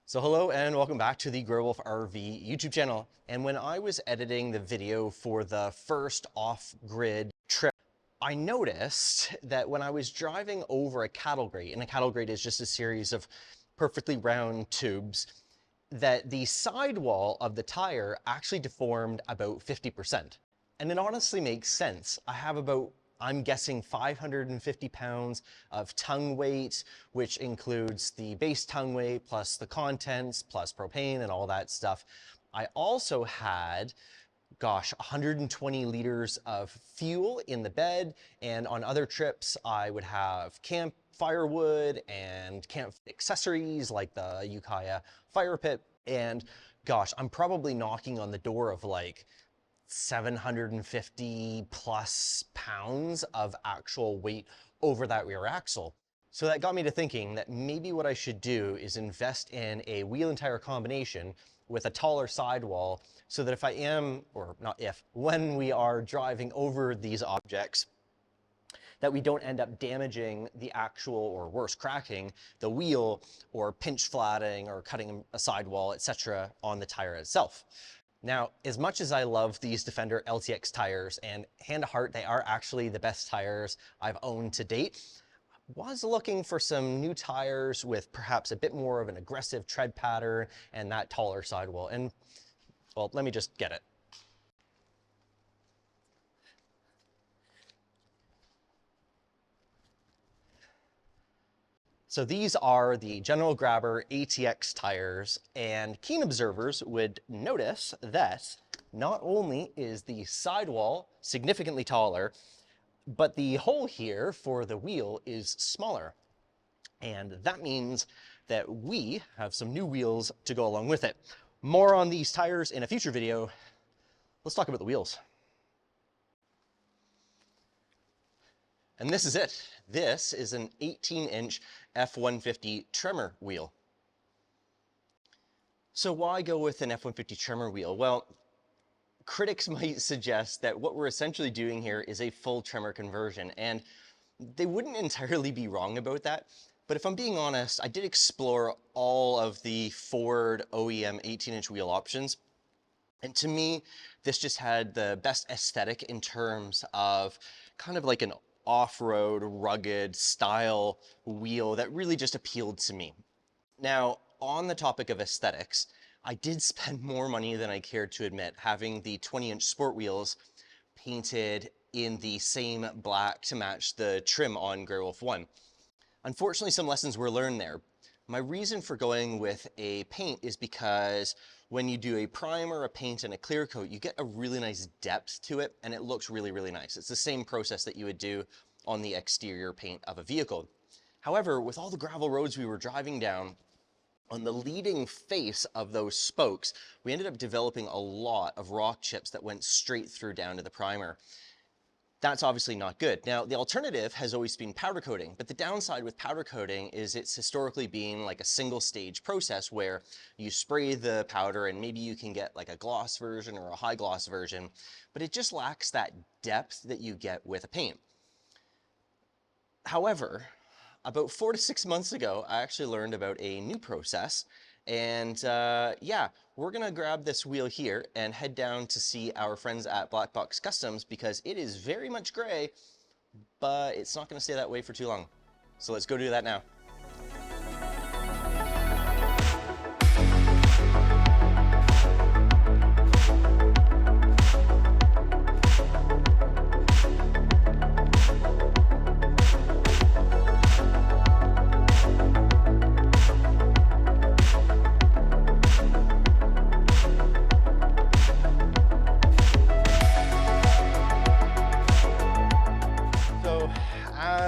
So hello and welcome back to the Growolf RV YouTube channel. And when I was editing the video for the first off-grid trip, I noticed that when I was driving over a cattle grate, and a cattle grate is just a series of perfectly round tubes, that the sidewall of the tire actually deformed about 50%. And it honestly makes sense. I have about, I'm guessing, 550 pounds of tongue weight, which includes the base tongue weight plus the contents plus propane and all that stuff. I also had, gosh, 120 liters of fuel in the bed, and on other trips I would have camp firewood and camp accessories like the Ukiah fire pit, and gosh, I'm probably knocking on the door of like 750 plus pounds of actual weight over that rear axle. So that got me to thinking that maybe what I should do is invest in a wheel and tire combination with a taller sidewall so that if I am, or not if, when we are driving over these objects, that we don't end up damaging the actual, or worse, cracking the wheel or pinch flatting or cutting a sidewall, etc. on the tire itself. Now, as much as I love these Defender LTX tires, and hand to heart, they are actually the best tires I've owned to date, was looking for some new tires with perhaps a bit more of an aggressive tread pattern and that taller sidewall. And, well, let me just get it. So these are the General Grabber ATX tires, and keen observers would notice that not only is the sidewall significantly taller, but the hole here for the wheel is smaller. And that means that we have some new wheels to go along with it. More on these tires in a future video. Let's talk about the wheels. And this is it. This is an 18-inch F-150 Tremor wheel. So why go with an F-150 Tremor wheel? Well, critics might suggest that what we're essentially doing here is a full Tremor conversion, and they wouldn't entirely be wrong about that. But if I'm being honest, I did explore all of the Ford OEM 18-inch wheel options. And to me, this just had the best aesthetic in terms of kind of like an off-road, rugged style wheel that really just appealed to me. Now, on the topic of aesthetics, I did spend more money than I cared to admit having the 20-inch sport wheels painted in the same black to match the trim on Growolf 1. Unfortunately, some lessons were learned there. My reason for going with a paint is because when you do a primer, a paint, and a clear coat, you get a really nice depth to it, and it looks really, really nice. It's the same process that you would do on the exterior paint of a vehicle. However, with all the gravel roads we were driving down, on the leading face of those spokes, we ended up developing a lot of rock chips that went straight through down to the primer. That's obviously not good. Now, the alternative has always been powder coating, but the downside with powder coating is it's historically been like a single stage process where you spray the powder and maybe you can get like a gloss version or a high gloss version, but it just lacks that depth that you get with a paint. However, about 4 to 6 months ago, I actually learned about a new process, and yeah, we're gonna grab this wheel here and head down to see our friends at Blackbox Customs because it is very much gray, but it's not gonna stay that way for too long. So let's go do that now.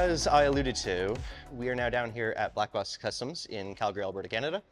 As I alluded to, we are now down here at Blackbox Customs in Calgary, Alberta, Canada.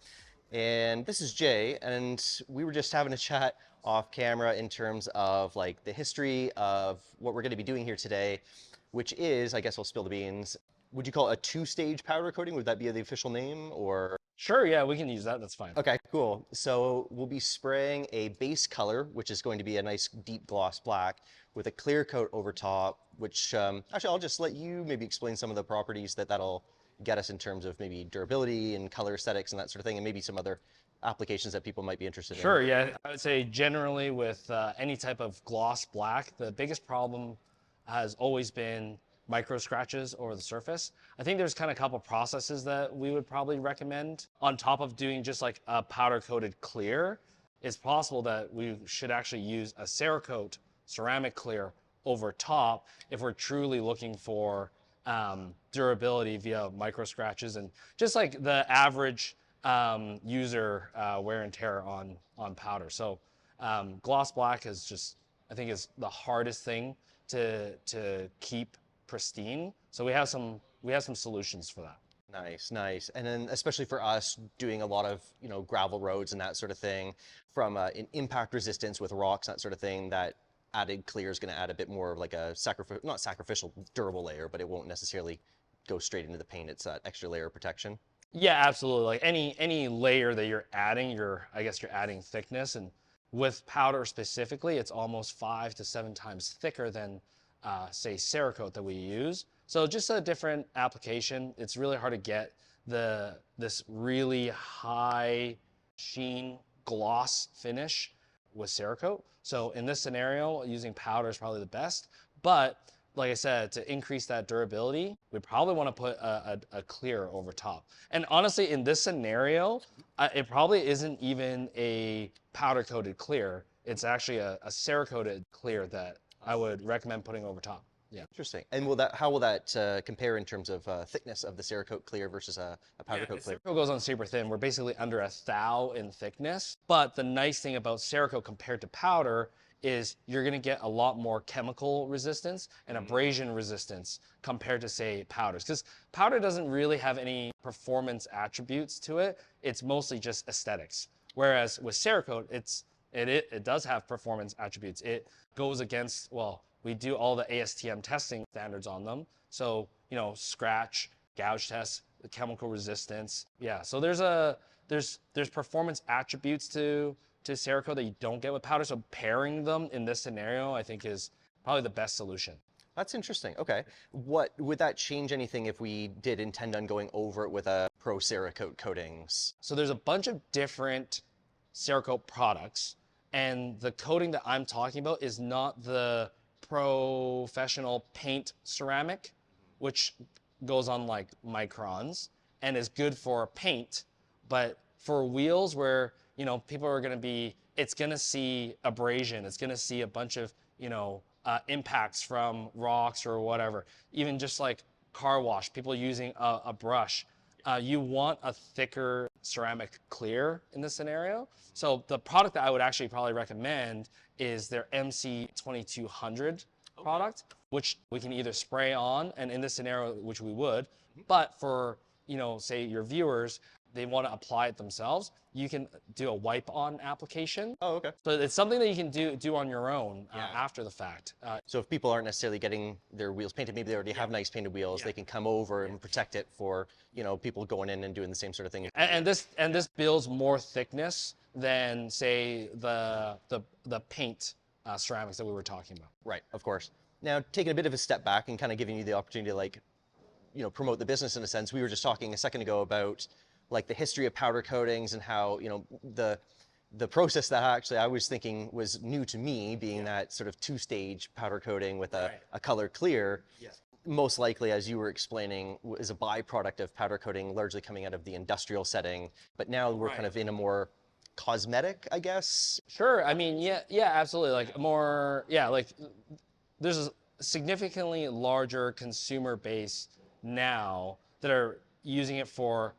And this is Jay, and we were just having a chat off camera in terms of like the history of what we're going to be doing here today, which is, I guess I'll spill the beans. Would you call it a two-stage powder coating? Would that be the official name, or? Sure, yeah, we can use that. That's fine. Okay, cool. So we'll be spraying a base color, which is going to be a nice deep gloss black, with a clear coat over top, which actually I'll just let you maybe explain some of the properties that'll get us in terms of maybe durability and color aesthetics and that sort of thing, and maybe some other applications that people might be interested in? Sure, yeah. I would say generally with any type of gloss black, the biggest problem has always been micro scratches over the surface. I think there's kind of a couple processes that we would probably recommend. On top of doing just like a powder coated clear, it's possible that we should actually use a Cerakote ceramic clear over top if we're truly looking for durability via micro scratches and just like the average user wear and tear on powder. So gloss black is just, I think, is the hardest thing to keep pristine. So we have some solutions for that. Nice, nice. And then especially for us doing a lot of, gravel roads and that sort of thing, from an impact resistance with rocks, that sort of thing, that added clear is going to add a bit more of like a not sacrificial, durable layer, but it won't necessarily go straight into the paint. It's that extra layer of protection. Yeah, absolutely. Like any layer that you're adding, I guess you're adding thickness, and with powder specifically, it's almost 5 to 7 times thicker than say Cerakote that we use. So just a different application. It's really hard to get this really high sheen gloss finish with Cerakote. So in this scenario, using powder is probably the best. But like I said, to increase that durability, we probably want to put a clear over top. And honestly, in this scenario, it probably isn't even a powder coated clear. It's actually a Cerakoted clear that I would recommend putting over top. Yeah. Interesting. And how will that compare in terms of thickness of the Cerakote clear versus a powder coat clear? Cerakote goes on super thin. We're basically under a thou in thickness. But the nice thing about Cerakote compared to powder is you're going to get a lot more chemical resistance and abrasion resistance compared to, say, powders. Because powder doesn't really have any performance attributes to it. It's mostly just aesthetics. Whereas with Cerakote, it does have performance attributes. It goes against, well, we do all the ASTM testing standards on them. So, scratch, gouge tests, the chemical resistance. Yeah, so there's performance attributes to Cerakote that you don't get with powder. So pairing them in this scenario, I think, is probably the best solution. That's interesting. Okay. Would that change anything if we did intend on going over it with a pro Cerakote coatings? So there's a bunch of different Cerakote products, and the coating that I'm talking about is not the professional paint ceramic, which goes on like microns and is good for paint, but for wheels where people are going to be, it's going to see abrasion, it's going to see a bunch of impacts from rocks or whatever, even just like car wash, people using a brush. You want a thicker ceramic clear in this scenario. So the product that I would actually probably recommend is their MC2200 product, which we can either spray on, and in this scenario, which we would, but for, say your viewers, they want to apply it themselves, you can do a wipe-on application. Oh, okay. So it's something that you can do on your own after the fact. So if people aren't necessarily getting their wheels painted, maybe they already have nice painted wheels, they can come over and protect it for, people going in and doing the same sort of thing. And this builds more thickness than, say, the paint ceramics that we were talking about. Right, of course. Now, taking a bit of a step back and kind of giving you the opportunity to promote the business in a sense, we were just talking a second ago about like the history of powder coatings and how, the process that actually I was thinking was new to me, being that sort of two-stage powder coating with a color clear. Yes. Most likely, as you were explaining, is a byproduct of powder coating largely coming out of the industrial setting. But now we're kind of in a more cosmetic, I guess. Sure. I mean, yeah, absolutely. Like more, like there's a significantly larger consumer base now that are using it for,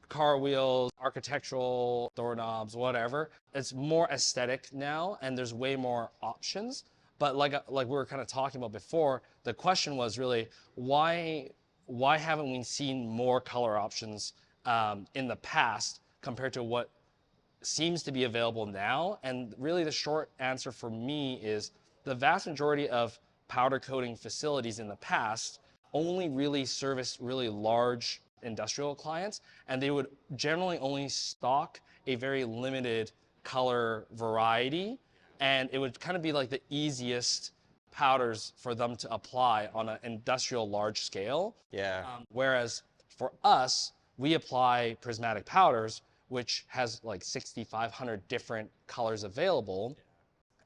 car wheels, architectural doorknobs, whatever. It's more aesthetic now, and there's way more options. But like we were kind of talking about before, the question was really why haven't we seen more color options in the past compared to what seems to be available now? And really the short answer for me is the vast majority of powder coating facilities in the past only really service really large industrial clients, and they would generally only stock a very limited color variety, and it would kind of be like the easiest powders for them to apply on an industrial large scale. Yeah. Whereas for us, we apply prismatic powders, which has like 6,500 different colors available.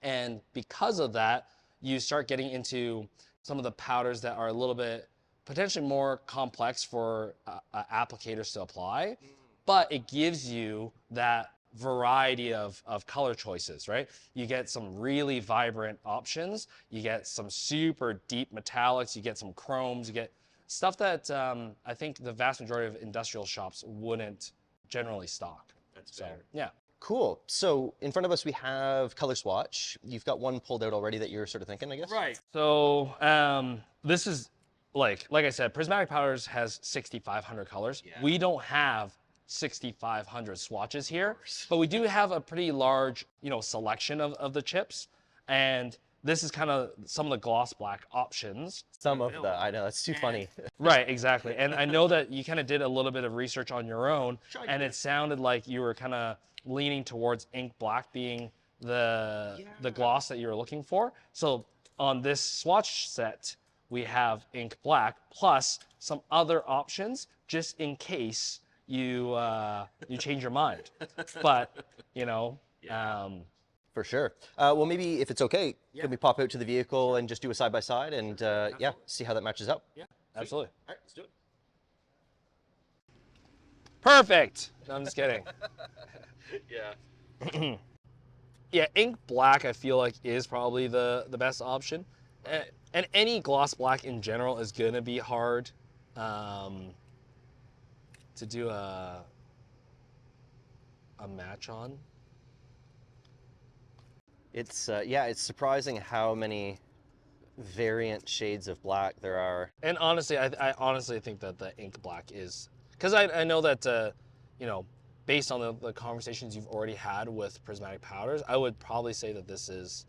And because of that, you start getting into some of the powders that are a little bit potentially more complex for applicators to apply, but it gives you that variety of color choices, right? You get some really vibrant options, you get some super deep metallics, you get some chromes, you get stuff that I think the vast majority of industrial shops wouldn't generally stock. That's So, fair. yeah. Cool. So in front of us, we have color swatch. You've got one pulled out already that you're sort of thinking, I guess? Right. So this is like I said, prismatic powders has 6,500 colors. Yeah. We don't have 6,500 swatches here, but we do have a pretty large, selection of the chips. And this is kind of some of the gloss black options. Some of the, I know, that's too funny. Right, exactly. And I know that you kind of did a little bit of research on your own, Sure, I and did. it sounded like you were kind of leaning towards ink black being the gloss that you were looking for. So on this swatch set, we have ink black plus some other options just in case you you change your mind. But For sure. Well, maybe if it's okay, can we pop out to the vehicle and just do a side by side and yeah, see how that matches up? yeah, absolutely. All right, let's do it. Perfect. No, I'm just kidding. Yeah. Yeah, ink black I feel like is probably the best option. And any gloss black in general is gonna be hard to do a match on. It's yeah, it's surprising how many variant shades of black there are. And honestly, I honestly think that the ink black is, because I know that based on the conversations you've already had with prismatic powders, I would probably say that this is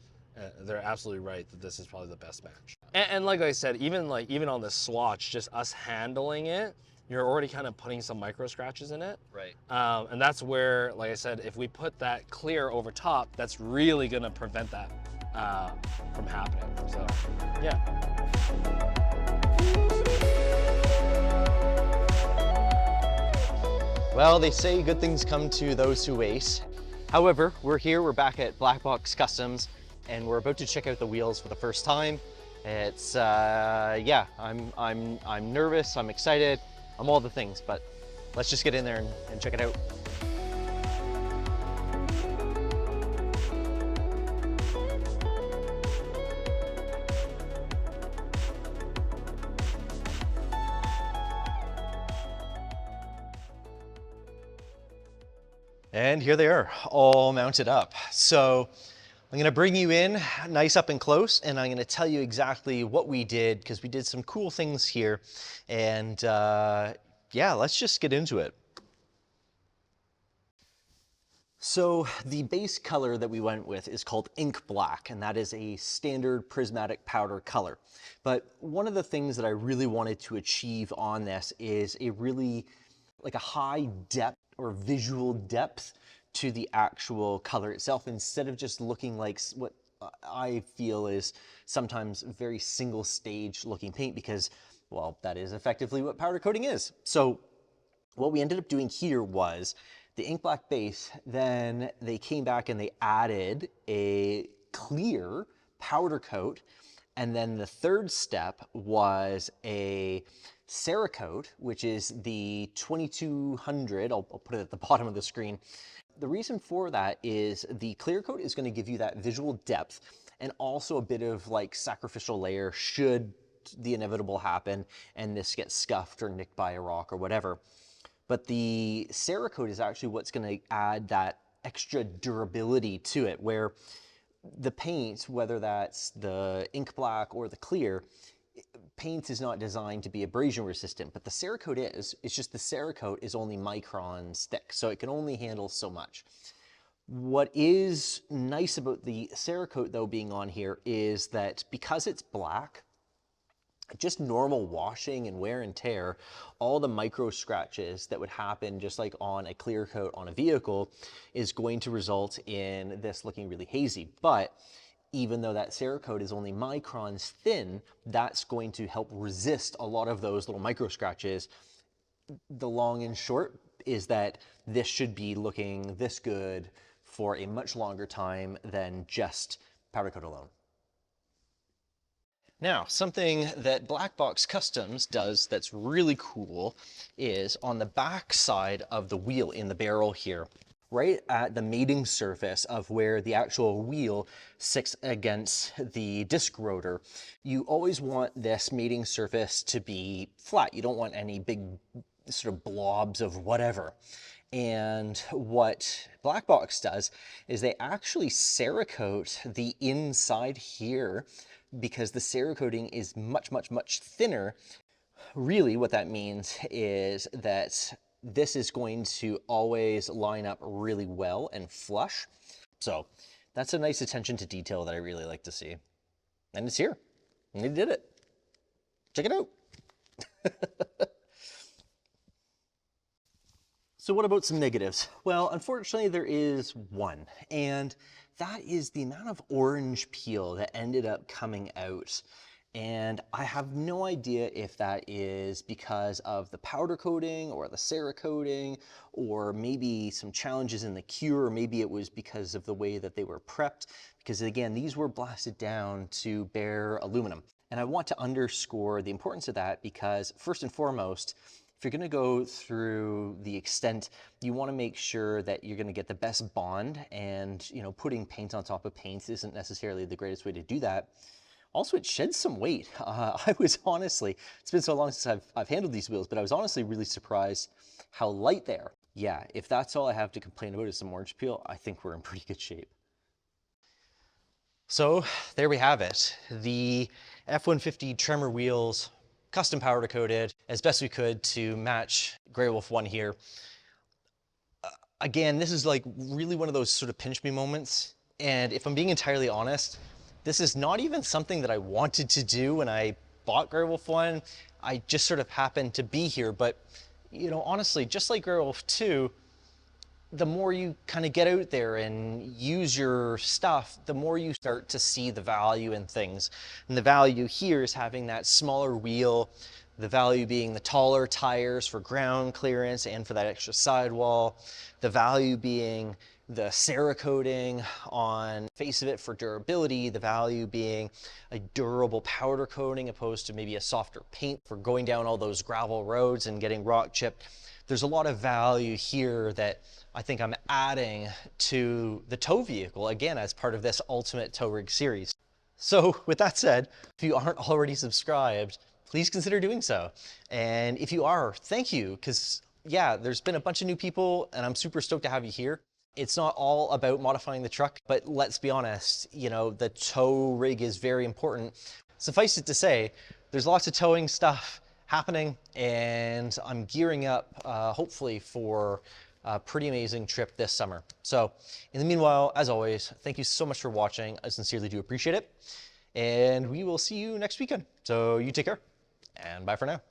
they're absolutely right that this is probably the best match. And like I said, even on the swatch, just us handling it, you're already kind of putting some micro scratches in it. Right. And that's where, like I said, if we put that clear over top, that's really gonna prevent that from happening. So, yeah. Well, they say good things come to those who wait. However, we're back at Blackbox Customs, and we're about to check out the wheels for the first time. It's yeah, I'm nervous, I'm excited, I'm all the things, but let's just get in there and check it out. And here they are, all mounted up. So I'm gonna bring you in nice up and close, and I'm gonna tell you exactly what we did, because we did some cool things here. And yeah, let's just get into it. So the base color that we went with is called ink black, and that is a standard prismatic powder color. But one of the things that I really wanted to achieve on this is a really like a high depth or visual depth to the actual color itself, instead of just looking like what I feel is sometimes very single stage looking paint, because, well, that is effectively what powder coating is. So what we ended up doing here was the ink black base, then they came back and they added a clear powder coat, and then the third step was a Cerakote, which is the 2200. I'll put it at the bottom of the screen. The reason for that is the clear coat is going to give you that visual depth, and also a bit of like sacrificial layer should the inevitable happen and this gets scuffed or nicked by a rock or whatever. But the Cerakote is actually what's going to add that extra durability to it, where the paint, whether that's the ink black or the clear, paint is not designed to be abrasion resistant, but the Cerakote is. It's just the Cerakote is only microns thick, so it can only handle so much. What is nice about the Cerakote though being on here is that because it's black, just normal washing and wear and tear, all the micro scratches that would happen just like on a clear coat on a vehicle is going to result in this looking really hazy. But even though that Cerakote is only microns thin, that's going to help resist a lot of those little micro scratches. The long and short is that this should be looking this good for a much longer time than just powder coat alone. Now, something that Blackbox Customs does that's really cool is on the back side of the wheel in the barrel here, right at the mating surface of where the actual wheel sits against the disc rotor, you always want this mating surface to be flat. You don't want any big sort of blobs of whatever. And what Blackbox does is they actually Cerakote the inside here because the Cerakoting is much, much, much thinner. Really what that means is that this is going to always line up really well and flush. So that's a nice attention to detail that I really like to see. And it's here. And they did it. Check it out. So what about some negatives? Well, unfortunately there is one, and that is the amount of orange peel that ended up coming out. And I have no idea if that is because of the powder coating or the Cerakoting, or maybe some challenges in the cure, or maybe it was because of the way that they were prepped, because again, these were blasted down to bare aluminum. And I want to underscore the importance of that because first and foremost, if you're going to go through the extent, you want to make sure that you're going to get the best bond, and putting paint on top of paint isn't necessarily the greatest way to do that. Also, it sheds some weight. I was honestly, it's been so long since I've handled these wheels, but I was honestly really surprised how light they are. Yeah, if that's all I have to complain about is some orange peel, I think we're in pretty good shape. So there we have it. The F-150 Tremor wheels, custom powder coated as best we could to match Grey Wolf 1 here. Again, this is like really one of those sort of pinch me moments. And if I'm being entirely honest, this is not even something that I wanted to do when I bought Grey Wolf 1. I just sort of happened to be here. But, honestly, just like Grey Wolf 2, the more you kind of get out there and use your stuff, the more you start to see the value in things. And the value here is having that smaller wheel, the value being the taller tires for ground clearance and for that extra sidewall, the value being the Cerakoting on face of it for durability, the value being a durable powder coating opposed to maybe a softer paint for going down all those gravel roads and getting rock chipped. There's a lot of value here that I think I'm adding to the tow vehicle, again, as part of this Ultimate Tow Rig series. So with that said, if you aren't already subscribed, please consider doing so. And if you are, thank you, because yeah, there's been a bunch of new people and I'm super stoked to have you here. It's not all about modifying the truck, but let's be honest, the tow rig is very important. Suffice it to say, there's lots of towing stuff happening, and I'm gearing up hopefully for a pretty amazing trip this summer. So in the meanwhile, as always, thank you so much for watching. I sincerely do appreciate it. And we will see you next weekend. So you take care and bye for now.